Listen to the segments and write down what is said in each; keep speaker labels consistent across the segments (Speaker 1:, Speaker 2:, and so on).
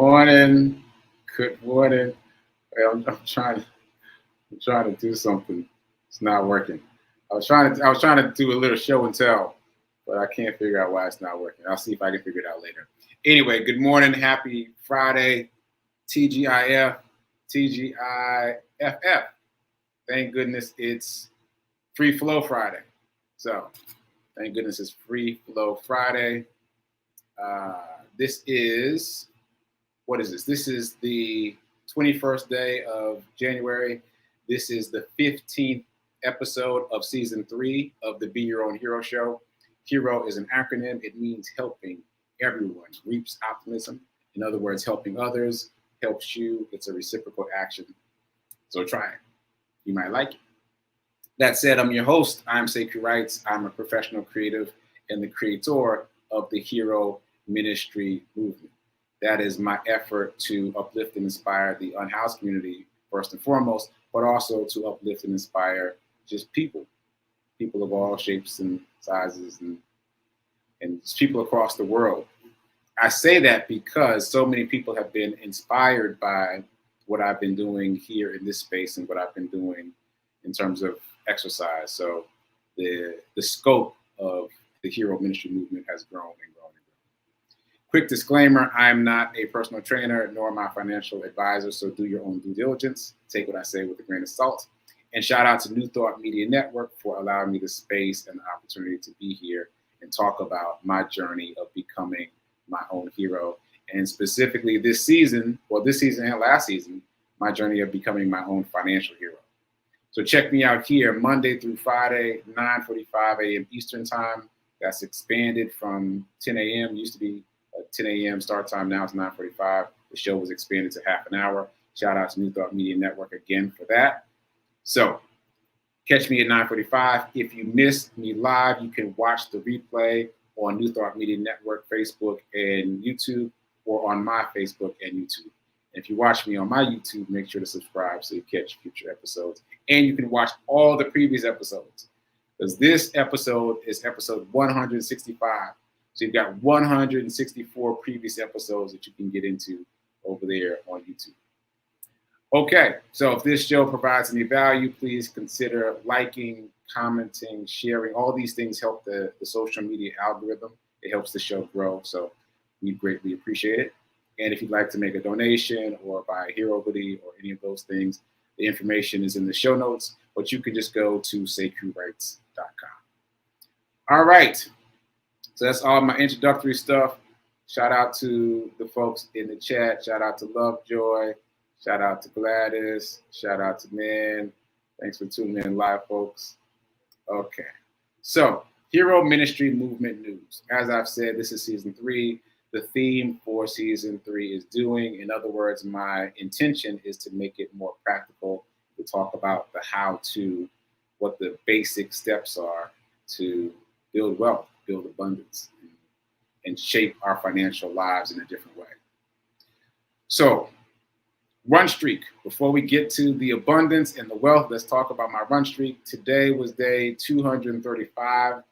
Speaker 1: morning. Good morning. Well, I'm trying to do something. It's not working. I was trying to do a little show and tell, but I can't figure out why it's not working. I'll see if I can figure it out later. Anyway, good morning. Happy Friday. TGIF. TGIFF. Thank goodness it's Free Flow Friday. So, thank goodness it's Free Flow Friday. This is, what is this? This is the 21st day of January. This is the 15th episode of season 3 of the Be Your Own Hero show. Hero is an acronym. It means helping everyone, reaps optimism. In other words, helping others helps you. It's a reciprocal action. So try it. You might like it. That said, I'm your host. I'm sekouwrites. I'm a professional creative and the creator of the Hero Ministry movement. That is my effort to uplift and inspire the unhoused community, first and foremost, but also to uplift and inspire just people of all shapes and sizes and just people across the world. I say that because so many people have been inspired by what I've been doing here in this space and what I've been doing in terms of exercise. So the scope of the Hero Ministry movement has grown and grown and grown. Quick disclaimer, I'm not a personal trainer nor my financial advisor, so do your own due diligence. Take what I say with a grain of salt. And shout out to New Thought Media Network for allowing me the space and the opportunity to be here and talk about my journey of becoming my own hero. And specifically this season and last season, my journey of becoming my own financial hero. So check me out here Monday through Friday, 9:45 a.m. Eastern time. That's expanded from 10 a.m. Used to be a 10 a.m. start time. Now it's 9:45. The show was expanded to half an hour. Shout out to New Thought Media Network again for that. So catch me at 9:45. If you missed me live, you can watch the replay on New Thought Media Network, Facebook, and YouTube, or on my Facebook and YouTube. And if you watch me on my YouTube, make sure to subscribe so you catch future episodes. And you can watch all the previous episodes, because this episode is episode 165. So you've got 164 previous episodes that you can get into over there on YouTube. Okay, so if this show provides any value, please consider liking, commenting, sharing. All these things help the social media algorithm. It helps the show grow, so we greatly appreciate it. And if you'd like to make a donation or buy a hero hoodie or any of those things, the information is in the show notes, but you can just go to sekouwrites.com. All right, so that's all my introductory stuff. Shout out to the folks in the chat. Shout out to Lovejoy. Shout out to Gladys. Shout out to Man. Thanks for tuning in live, folks. Okay, so Hero Ministry Movement News. As I've said, this is season 3. The theme for season 3 is doing. In other words, my intention is to make it more practical, to talk about the how-to, what the basic steps are to build wealth, build abundance, and shape our financial lives in a different way. So, run streak. Before we get to the abundance and the wealth, let's talk about my run streak. Today was day 235.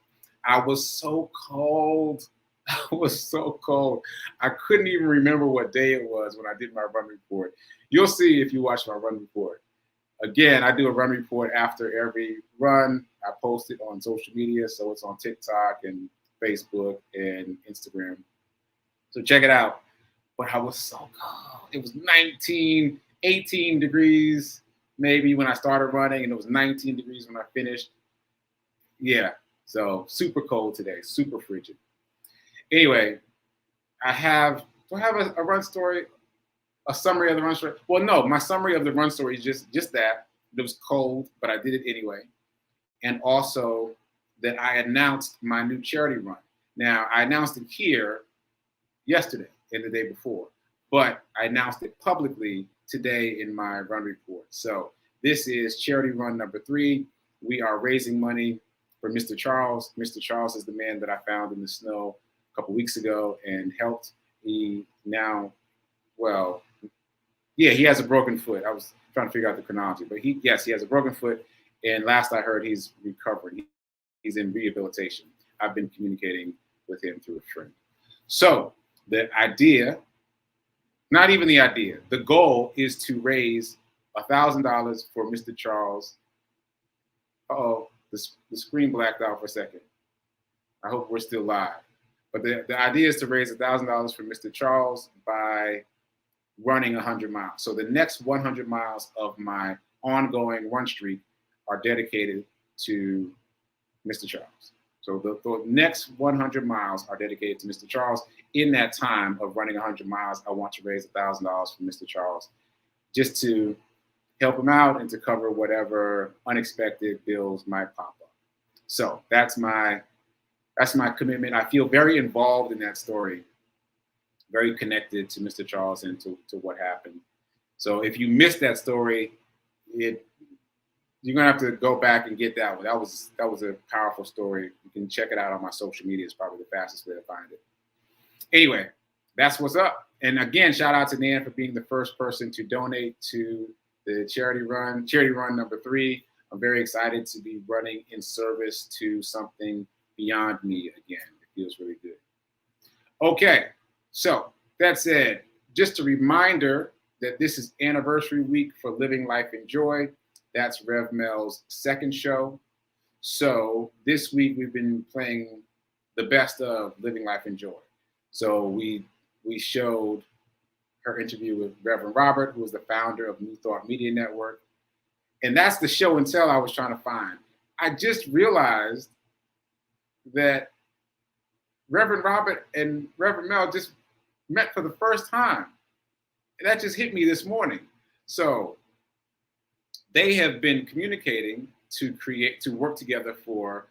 Speaker 1: I was so cold. I was so cold. I couldn't even remember what day it was when I did my run report. You'll see if you watch my run report. Again, I do a run report after every run. I post it on social media, so it's on TikTok and Facebook and Instagram. So check it out. But I was so cold. It was 19, 18 degrees maybe when I started running, and it was 19 degrees when I finished. Yeah, so super cold today, super frigid. Anyway, do I have a run story, a summary of the run story? Well, no, my summary of the run story is just that. It was cold, but I did it anyway. And also that I announced my new charity run. Now, I announced it here yesterday and the day before, but I announced it publicly today in my run report. So this is charity run number 3. We are raising money for Mr. Charles. Mr. Charles is the man that I found in the snow a couple weeks ago and helped. He now, well, yeah, he has a broken foot. I was trying to figure out the chronology, but he has a broken foot. And last I heard, he's recovering. He's in rehabilitation. I've been communicating with him through a friend. So the idea Not even the idea. The goal is to raise $1,000 for Mr. Charles. Uh-oh, the screen blacked out for a second. I hope we're still live. But the idea is to raise $1,000 for Mr. Charles by running 100 miles. So the next 100 miles of my ongoing run streak are dedicated to Mr. Charles. So the next 100 miles are dedicated to Mr. Charles. In that time of running 100 miles, I want to raise $1,000 for Mr. Charles just to help him out and to cover whatever unexpected bills might pop up. So that's my commitment. I feel very involved in that story, very connected to Mr. Charles and to what happened. So if you missed that story, you're gonna have to go back and get that one. That was a powerful story. You can check it out on my social media. It's probably the fastest way to find it. Anyway, that's what's up. And again, shout out to Nan for being the first person to donate to the charity run number 3. I'm very excited to be running in service to something beyond me again. It feels really good. Okay, so that said, just a reminder that this is anniversary week for Living Life in Joy. That's Rev Mel's second show. So this week we've been playing the best of Living Life in Joy. So we showed her interview with Reverend Robert, who is the founder of New Thought Media Network. And that's the show and tell I was trying to find. I just realized that Reverend Robert and Reverend Mel just met for the first time. And that just hit me this morning. So they have been communicating to work together for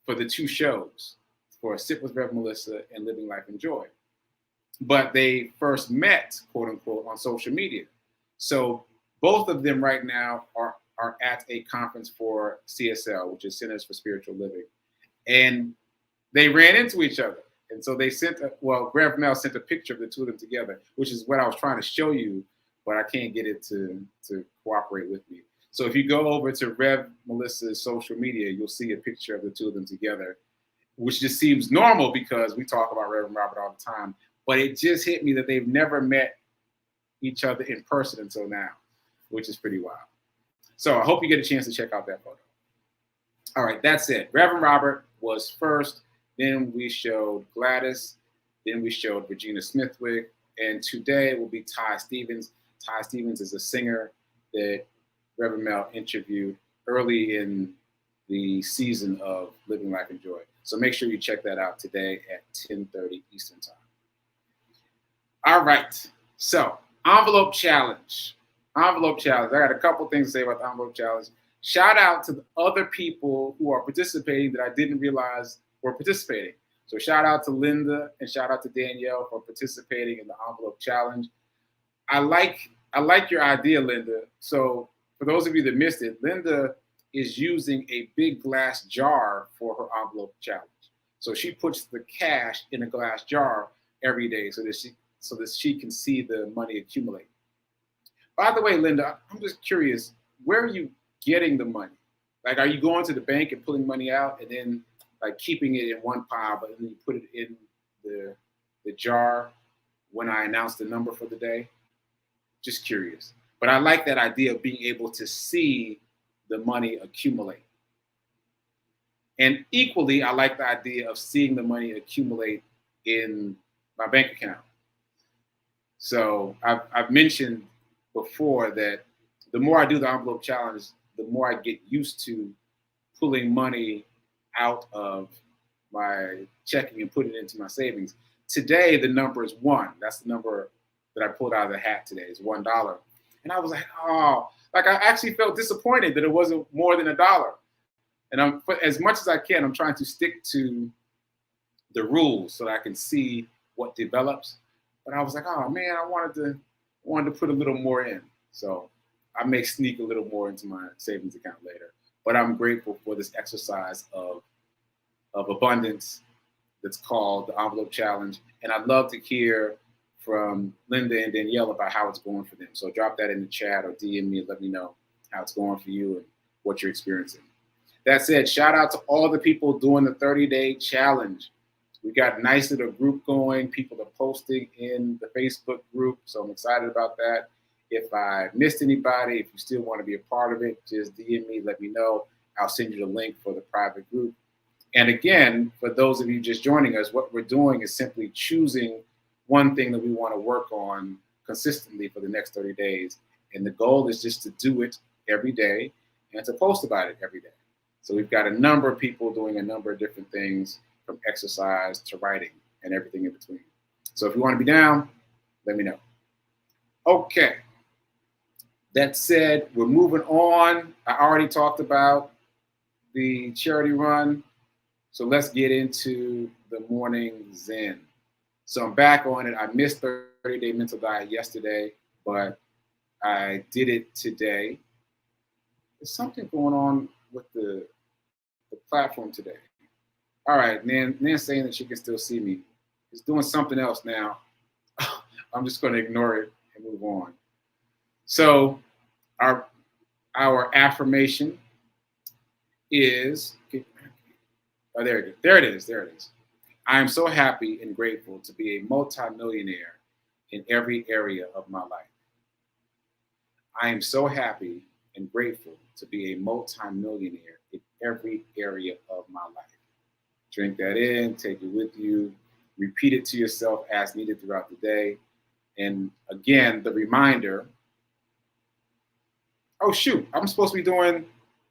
Speaker 1: the 2 shows, for Sip with Rev Melissa and Living Life in Joy. But they first met, quote unquote, on social media. So both of them right now are at a conference for CSL, which is Centers for Spiritual Living. And they ran into each other. And so they Rev Mel sent a picture of the 2 of them together, which is what I was trying to show you, but I can't get it to cooperate with me. So if you go over to Rev Melissa's social media, you'll see a picture of the 2 of them together, which just seems normal because we talk about Reverend Robert all the time. But it just hit me that they've never met each other in person until now, which is pretty wild. So I hope you get a chance to check out that photo. All right, that's it. Reverend Robert was first. Then we showed Gladys. Then we showed Regina Smithwick. And today will be Ty Stevens. Ty Stevens is a singer that Reverend Mel interviewed early in the season of Living Life in Joy. So make sure you check that out today at 10:30 Eastern Time. All right, so envelope challenge. Envelope challenge. I got a couple things to say about the envelope challenge. Shout out to the other people who are participating that I didn't realize were participating. So shout out to Linda and shout out to Danielle for participating in the envelope challenge. I like your idea, Linda. So for those of you that missed it, Linda is using a big glass jar for her envelope challenge. So she puts the cash in a glass jar every day so that she can see the money accumulate. By the way, Linda, I'm just curious, where are you getting the money? Like, are you going to the bank and pulling money out and then like keeping it in one pile, but then you put it in the jar when I announce the number for the day? Just curious. But I like that idea of being able to see the money accumulate. And equally, I like the idea of seeing the money accumulate in my bank account. So I've mentioned before that the more I do the envelope challenge, the more I get used to pulling money out of my checking and putting it into my savings. Today, the number is 1. That's the number that I pulled out of the hat today, is $1. And I was like, oh, like I actually felt disappointed that it wasn't more than $1. And as much as I can, I'm trying to stick to the rules so that I can see what develops. But I was like, oh man, I wanted to put a little more in. So I may sneak a little more into my savings account later. But I'm grateful for this exercise of abundance that's called the Envelope Challenge. And I'd love to hear from Linda and Danielle about how it's going for them. So drop that in the chat or DM me and let me know how it's going for you and what you're experiencing. That said, shout out to all the people doing the 30-day challenge. We got a nice little group going. People are posting in the Facebook group, so I'm excited about that. If I missed anybody, if you still want to be a part of it, just DM me, let me know. I'll send you the link for the private group. And again, for those of you just joining us, what we're doing is simply choosing one thing that we want to work on consistently for the next 30 days. And the goal is just to do it every day and to post about it every day. So we've got a number of people doing a number of different things, from exercise to writing and everything in between. So if you want to be down, let me know. Okay. That said, we're moving on. I already talked about the charity run. So let's get into the morning Zen. So I'm back on it. I missed 30-day mental diet yesterday, but I did it today. There's something going on with the platform today. All right, Nan's saying that she can still see me. It's doing something else now. I'm just going to ignore it and move on. So our affirmation is, oh, there it is. I am so happy and grateful to be a multimillionaire in every area of my life. I am so happy and grateful to be a multimillionaire in every area of my life. Drink that in, take it with you, repeat it to yourself as needed throughout the day. And again, the reminder, oh shoot, I'm supposed to be doing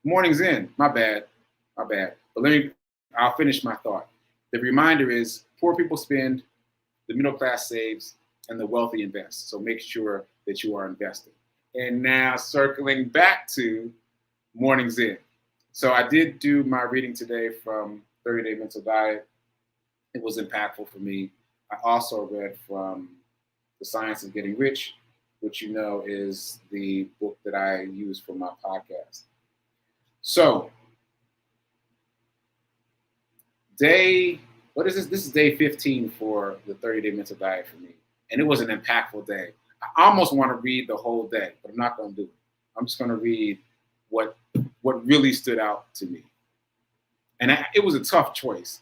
Speaker 1: mornings in. My bad. But I'll finish my thought. The reminder is poor people spend, the middle class saves, and the wealthy invest. So make sure that you are investing. And now circling back to mornings in. So I did do my reading today from 30-Day Mental Diet. It was impactful for me. I also read from The Science of Getting Rich, which you know is the book that I use for my podcast. So, what is this? This is day 15 for the 30-Day Mental Diet for me. And it was an impactful day. I almost want to read the whole day, but I'm not going to do it. I'm just going to read what really stood out to me. And it was a tough choice.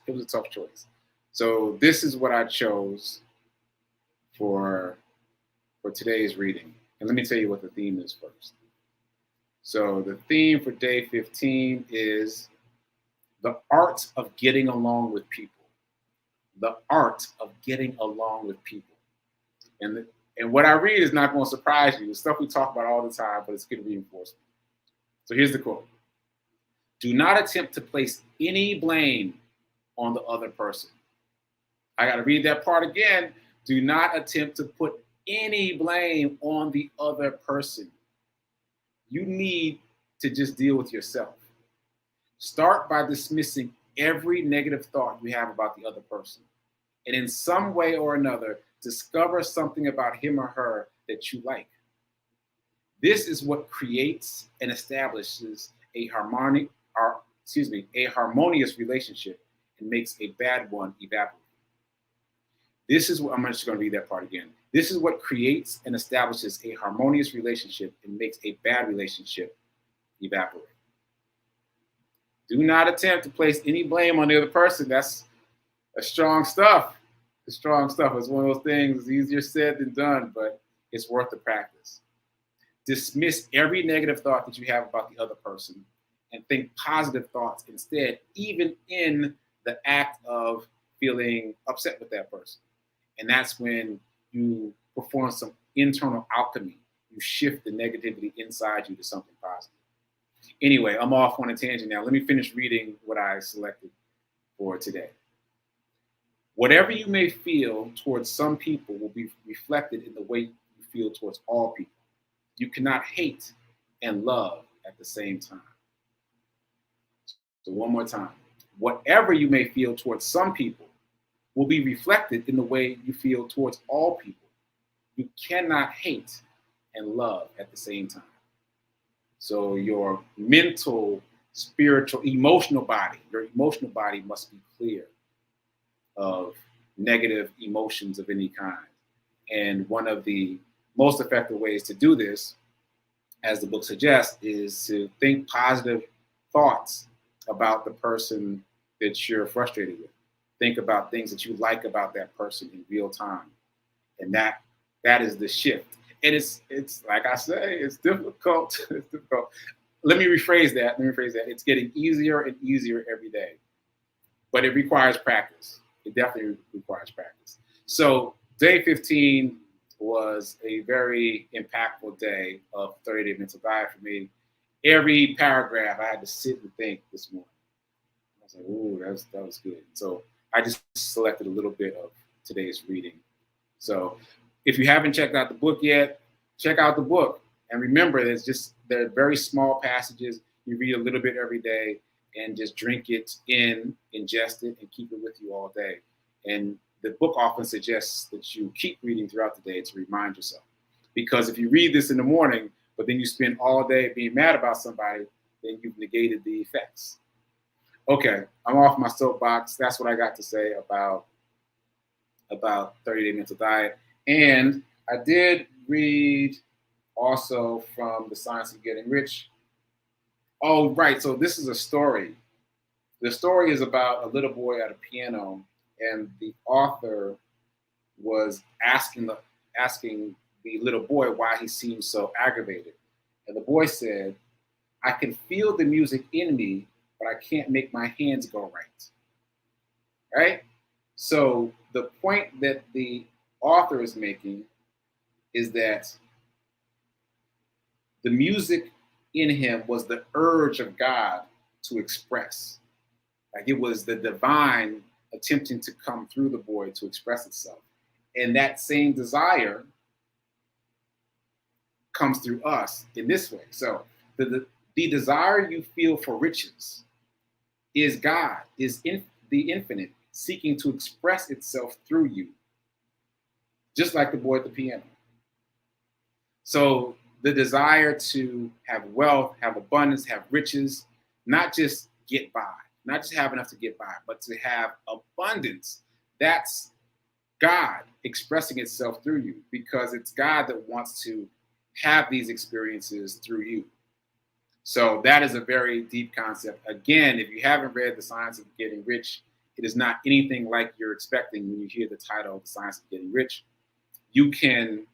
Speaker 1: So this is what I chose for today's reading. And let me tell you what the theme is first. So the theme for day 15 is the art of getting along with people. The art of getting along with people. And what I read is not going to surprise you. It's stuff we talk about all the time, but it's good reinforcement. So here's the quote. Do not attempt to place any blame on the other person. I got to read that part again. Do not attempt to put any blame on the other person. You need to just deal with yourself. Start by dismissing every negative thought you have about the other person. And in some way or another, discover something about him or her that you like. This is what creates and establishes a harmonious relationship and makes a bad one evaporate. I'm just going to read that part again. This is what creates and establishes a harmonious relationship and makes a bad relationship evaporate. Do not attempt to place any blame on the other person. That's strong stuff. It's strong stuff. It's one of those things, it's easier said than done, but it's worth the practice. Dismiss every negative thought that you have about the other person and think positive thoughts instead, even in the act of feeling upset with that person. And that's when you perform some internal alchemy. You shift the negativity inside you to something positive. Anyway, I'm off on a tangent now. Let me finish reading what I selected for today. Whatever you may feel towards some people will be reflected in the way you feel towards all people. You cannot hate and love at the same time. So one more time. Whatever you may feel towards some people will be reflected in the way you feel towards all people. You cannot hate and love at the same time. So your mental, spiritual, emotional body must be clear of negative emotions of any kind. And one of the most effective ways to do this, as the book suggests, is to think positive thoughts about the person that you're frustrated with. think about things that you like about that person in real time. And that is the shift. And it's like I say, it's difficult. It's difficult. Let me rephrase that. It's getting easier and easier every day, but it requires practice. It definitely requires practice. So day 15 was a very impactful day of 30-day mental diet for me. Every paragraph I had to sit and think this morning. I was like, ooh, that was good. So I just selected a little bit of today's reading. So if you haven't checked out the book yet, check out the book. And remember, they're very small passages. You read a little bit every day and just drink it in, ingest it, and keep it with you all day. And the book often suggests that you keep reading throughout the day to remind yourself. Because if you read this in the morning, but then you spend all day being mad about somebody, then you've negated the effects. Okay, I'm off my soapbox. That's what I got to say about 30-day mental diet. And I did read also from The Science of Getting Rich. Oh, right. So this is a story. The story is about a little boy at a piano, and the author was asking the little boy why he seemed so aggravated. And the boy said, I can feel the music in me, but I can't make my hands go right. Right? So the point that the author is making is that the music in him was the urge of God to express. Like it was the divine attempting to come through the boy to express itself. And that same desire comes through us in this way. So the desire you feel for riches is God, the infinite, seeking to express itself through you, just like the boy at the piano. So the desire to have wealth, have abundance, have riches, not just get by, not just have enough to get by, but to have abundance, that's God expressing itself through you, because it's God that wants to have these experiences through you. So that is a very deep concept. Again, if you haven't read The Science of Getting Rich, it is not anything like you're expecting when you hear the title, The Science of Getting Rich. You can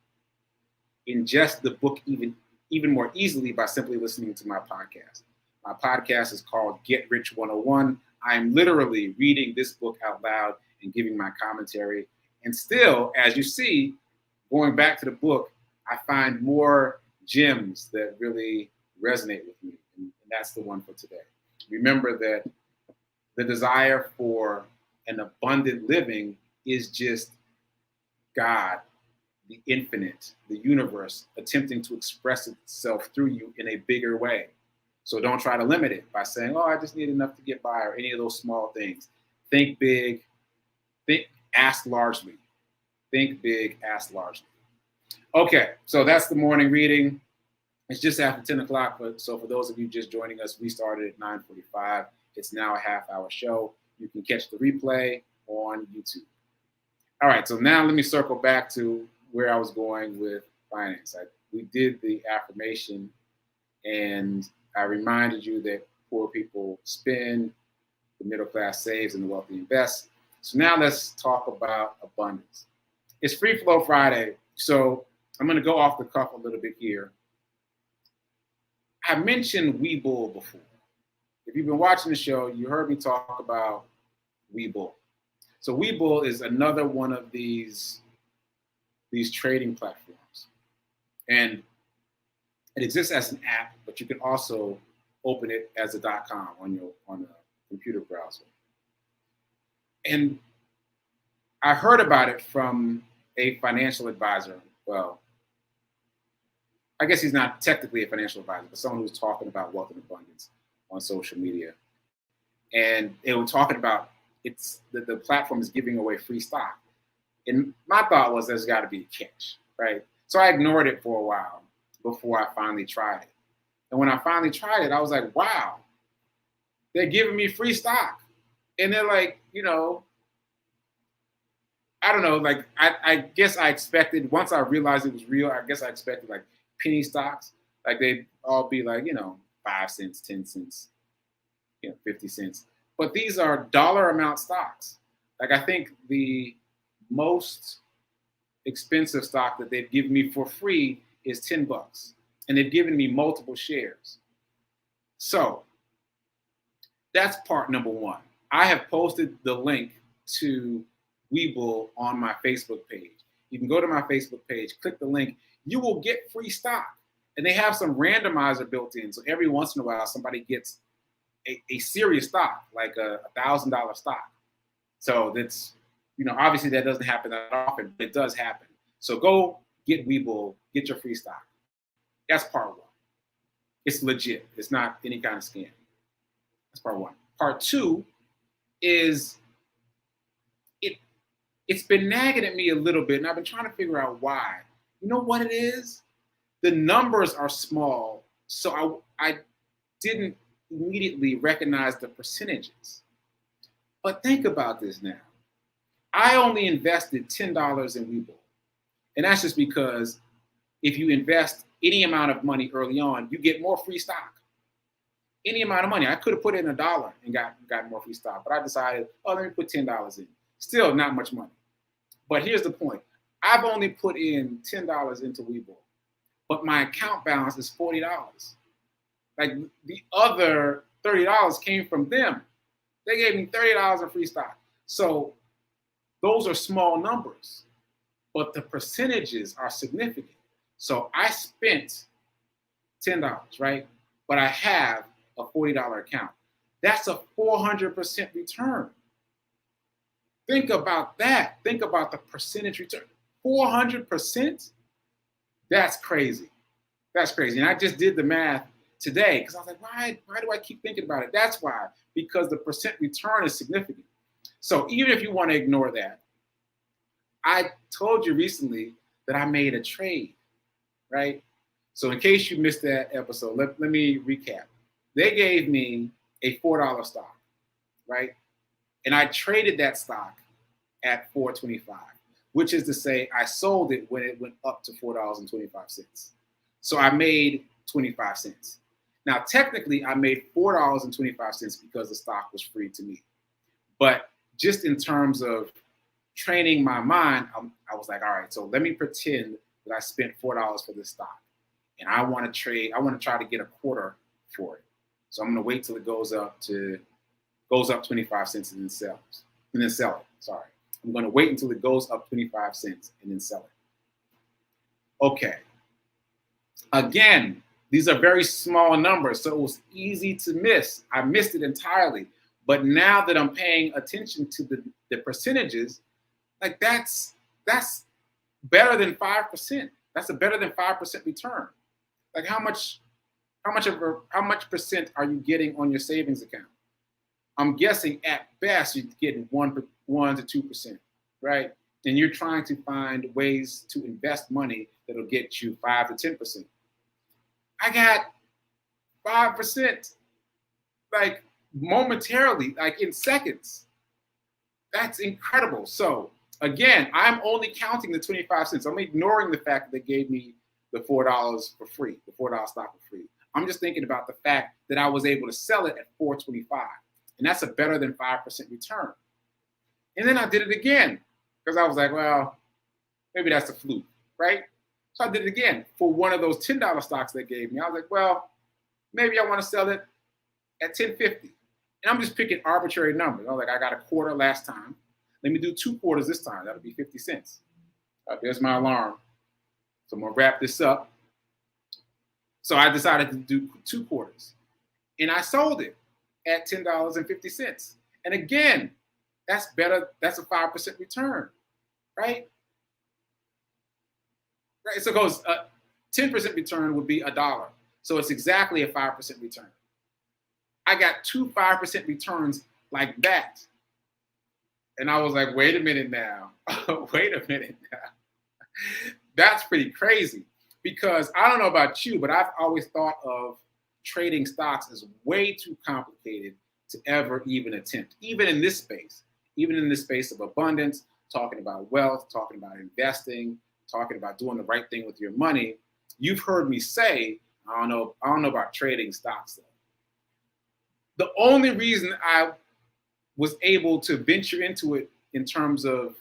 Speaker 1: ingest the book even more easily by simply listening to my podcast. My podcast is called Get Rich 101. I'm literally reading this book out loud and giving my commentary. And still, as you see, going back to the book, I find more gems that really resonate with me. And that's the one for today. Remember that the desire for an abundant living is just God, the infinite, the universe, attempting to express itself through you in a bigger way. So don't try to limit it by saying, oh, I just need enough to get by, or any of those small things. Think big, ask largely. Think big, ask largely. Okay, so that's the morning reading. It's just after 10 o'clock, so for those of you just joining us, we started at 9:45. It's now a half-hour show. You can catch the replay on YouTube. All right, so now let me circle back to where I was going with finance. We did the affirmation, and I reminded you that poor people spend, the middle class saves, and the wealthy invest. So now let's talk about abundance. It's Free Flow Friday, so I'm going to go off the cuff a little bit here. I mentioned Webull before. If you've been watching the show, you heard me talk about Webull. So Webull is another one of these trading platforms. And it exists as an app, but you can also open it as a .com on a computer browser. And I heard about it from a financial advisor. Well, I guess he's not technically a financial advisor, but someone who's talking about wealth and abundance on social media. And they were talking about the platform is giving away free stock. And my thought was there's got to be a catch, right? So I ignored it for a while before I finally tried it. And when I finally tried it, I was like, wow, they're giving me free stock. And they're like, I don't know, like I guess I expected, once I realized it was real, I guess I expected like penny stocks, like they'd all be like, 5 cents, 10 cents, 50 cents. But these are dollar amount stocks. Like I think the most expensive stock that they've given me for free is $10, and they've given me multiple shares. So that's part number one. I have posted the link to Webull on my Facebook page. You can go to my Facebook page, click the link. You will get free stock. And they have some randomizer built in. So every once in a while, somebody gets a serious stock, like a $1,000 stock. So that's, obviously that doesn't happen that often, but it does happen. So go get Webull, get your free stock. That's part one. It's legit. It's not any kind of scam. That's part one. Part two is it's been nagging at me a little bit, and I've been trying to figure out why. You know what it is? The numbers are small, so I didn't immediately recognize the percentages. But think about this now. I only invested $10 in Webull. And that's just because if you invest any amount of money early on, you get more free stock. Any amount of money. I could have put in $1 and got more free stock, but I decided, let me put $10 in. Still not much money. But here's the point. I've only put in $10 into Webull, but my account balance is $40. Like the other $30 came from them. They gave me $30 of free stock. So those are small numbers, but the percentages are significant. So I spent $10, right? But I have a $40 account. That's a 400% return. Think about that. Think about the percentage return. 400%? That's crazy. That's crazy. And I just did the math today because I was like, why do I keep thinking about it? That's why, because the percent return is significant. So even if you want to ignore that, I told you recently that I made a trade, right? So in case you missed that episode, let me recap. They gave me a $4 stock, right? And I traded that stock at $4.25, which is to say I sold it when it went up to $4.25. So I made 25 cents. Now, technically, I made $4.25 because the stock was free to me. But just in terms of training my mind, I was like, all right, so let me pretend that I spent $4 for this stock. And I want to try to get a quarter for it. So I'm going to wait till it goes up 25 cents and then sell it. Sorry. I'm going to wait until it goes up 25 cents and then sell it. Okay. Again, these are very small numbers, so it was easy to miss. I missed it entirely. But now that I'm paying attention to the percentages, like that's better than 5%. That's a better than 5% return. Like how much percent are you getting on your savings account? I'm guessing at best you're getting 1 to 2%, right? And you're trying to find ways to invest money that'll get you 5 to 10%. I got 5%, like momentarily, like in seconds. That's incredible. So again, I'm only counting the 25 cents. I'm ignoring the fact that they gave me the $4 for free, the $4 stock for free. I'm just thinking about the fact that I was able to sell it at $4.25. And that's a better than 5% return. And then I did it again because I was like, well, maybe that's a fluke, right? So I did it again for one of those $10 stocks they gave me. I was like, well, maybe I want to sell it at $10.50. And I'm just picking arbitrary numbers. I was like, I got a quarter last time. Let me do 2 quarters this time. That'll be 50 cents. There's my alarm. So I'm going to wrap this up. So I decided to do 2 quarters. And I sold it at $10.50. And again, that's better. That's a 5% return, right? Right. So it goes 10% return would be $1. So it's exactly a 5% return. I got 2 5% returns like that. And I was like, wait a minute now. Wait a minute now. That's pretty crazy because I don't know about you, but I've always thought of trading stocks is way too complicated to ever even attempt, even in this space of abundance, talking about wealth, talking about investing, talking about doing the right thing with your money. You've heard me say, I don't know about trading stocks though. The only reason I was able to venture into it in terms of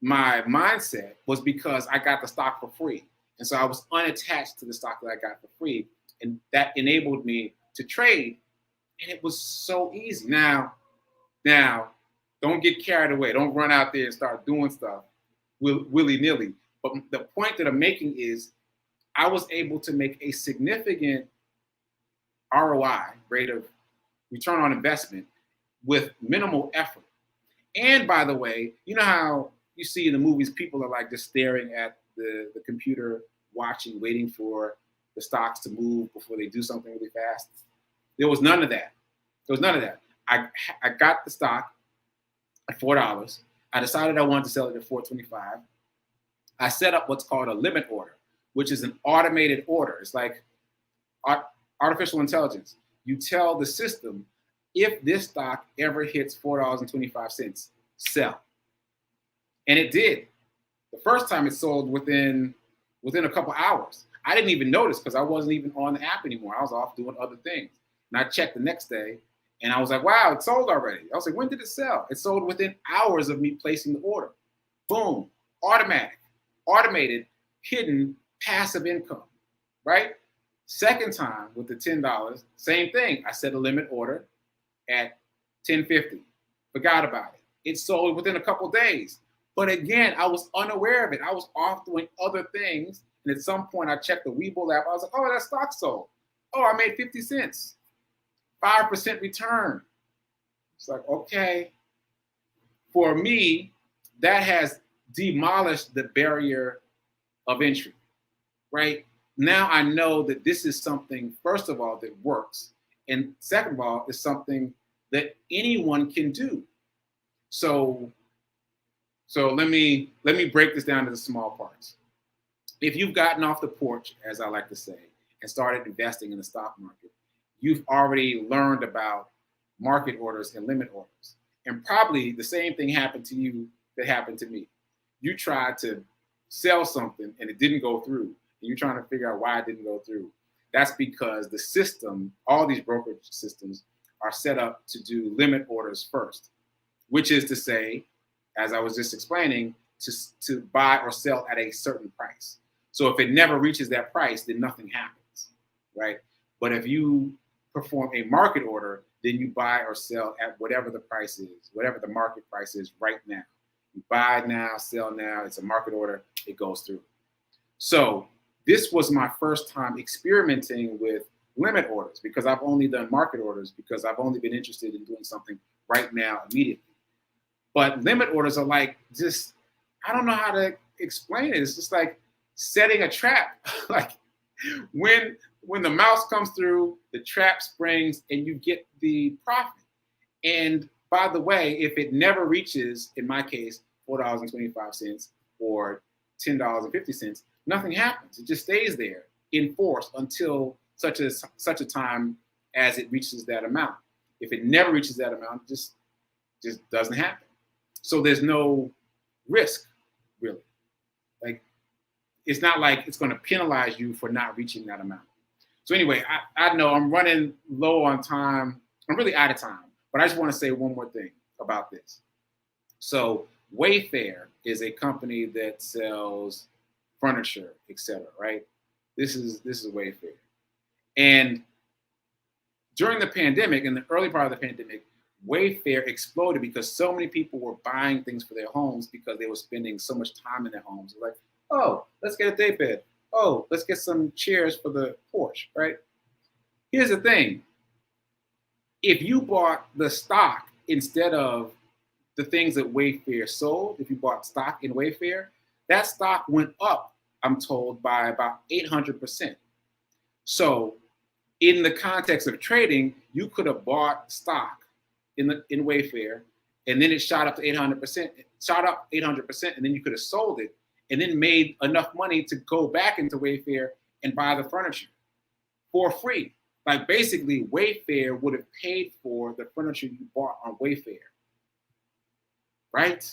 Speaker 1: my mindset was because I got the stock for free. And so I was unattached to the stock that I got for free. And that enabled me to trade. And it was so easy. Now, don't get carried away. Don't run out there and start doing stuff willy-nilly. But the point that I'm making is I was able to make a significant ROI, rate of return on investment, with minimal effort. And by the way, you know how you see in the movies, people are like just staring at the computer, watching, waiting for the stocks to move before they do something really fast. There was none of that. I got the stock at $4. I decided I wanted to sell it at $4.25. I set up what's called a limit order, which is an automated order. It's like artificial intelligence. You tell the system, if this stock ever hits $4.25, sell. And it did. The first time it sold within a couple hours. I didn't even notice because I wasn't even on the app anymore. I was off doing other things. And I checked the next day and I was like, wow, it sold already. I was like, when did it sell? It sold within hours of me placing the order. Boom, automated, hidden, passive income, right? Second time with the $10, same thing. I set a limit order at $10.50. Forgot about it. It sold within a couple days. But again, I was unaware of it. I was off doing other things. And at some point, I checked the Webull app. I was like, oh, that stock sold. Oh, I made 50 cents. 5% return. It's like, okay. For me, that has demolished the barrier of entry, right? Now I know that this is something, first of all, that works. And second of all, it's something that anyone can do. So let me break this down into small parts. If you've gotten off the porch, as I like to say, and started investing in the stock market, you've already learned about market orders and limit orders. And probably the same thing happened to you that happened to me. You tried to sell something and it didn't go through. And you're trying to figure out why it didn't go through. That's because the system, all these brokerage systems, are set up to do limit orders first, which is to say, as I was just explaining, to buy or sell at a certain price. So if it never reaches that price, then nothing happens, right? But if you perform a market order, then you buy or sell at whatever the price is, whatever the market price is right now. You buy now, sell now, it's a market order, it goes through. So this was my first time experimenting with limit orders because I've only done market orders because I've only been interested in doing something right now, immediately. But limit orders are like just, I don't know how to explain it. It's just like setting a trap. Like when the mouse comes through, the trap springs and you get the profit. And by the way, if it never reaches, in my case, $4.25 or $10.50, nothing happens. It just stays there in force until such a time as it reaches that amount. If it never reaches that amount, it just doesn't happen. So there's no risk, really. Like, it's not like it's going to penalize you for not reaching that amount. So anyway, I know I'm running low on time. I'm really out of time, but I just want to say one more thing about this. So Wayfair is a company that sells furniture, etc. Right? This is Wayfair. And during the pandemic, in the early part of the pandemic, Wayfair exploded because so many people were buying things for their homes because they were spending so much time in their homes. Like, oh, let's get a daybed. Oh, let's get some chairs for the porch, right? Here's the thing. If you bought the stock instead of the things that Wayfair sold, if you bought stock in Wayfair, that stock went up, I'm told, by about 800%. So in the context of trading, you could have bought stock in Wayfair, and then it shot up to 800%, and then you could have sold it, and then made enough money to go back into Wayfair and buy the furniture for free. Like basically, Wayfair would have paid for the furniture you bought on Wayfair, right?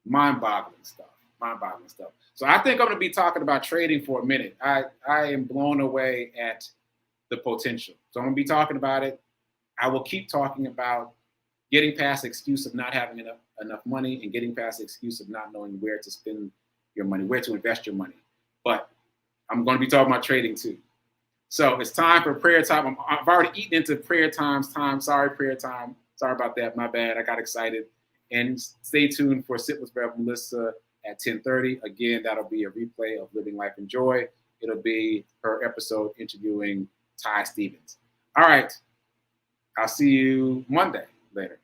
Speaker 1: Mind-boggling stuff. So I think I'm going to be talking about trading for a minute. I am blown away at the potential. So I'm going to be talking about it. I will keep talking about getting past the excuse of not having enough money, and getting past the excuse of not knowing where to spend your money, where to invest your money. But I'm going to be talking about trading too. So it's time for prayer time. I've already eaten into prayer time. Sorry, prayer time. Sorry about that. My bad. I got excited. And stay tuned for Sit with Rev. Melissa at 10:30. Again, that'll be a replay of Living Life in Joy. It'll be her episode interviewing Ty Stevens. All right. I'll see you Monday. Later.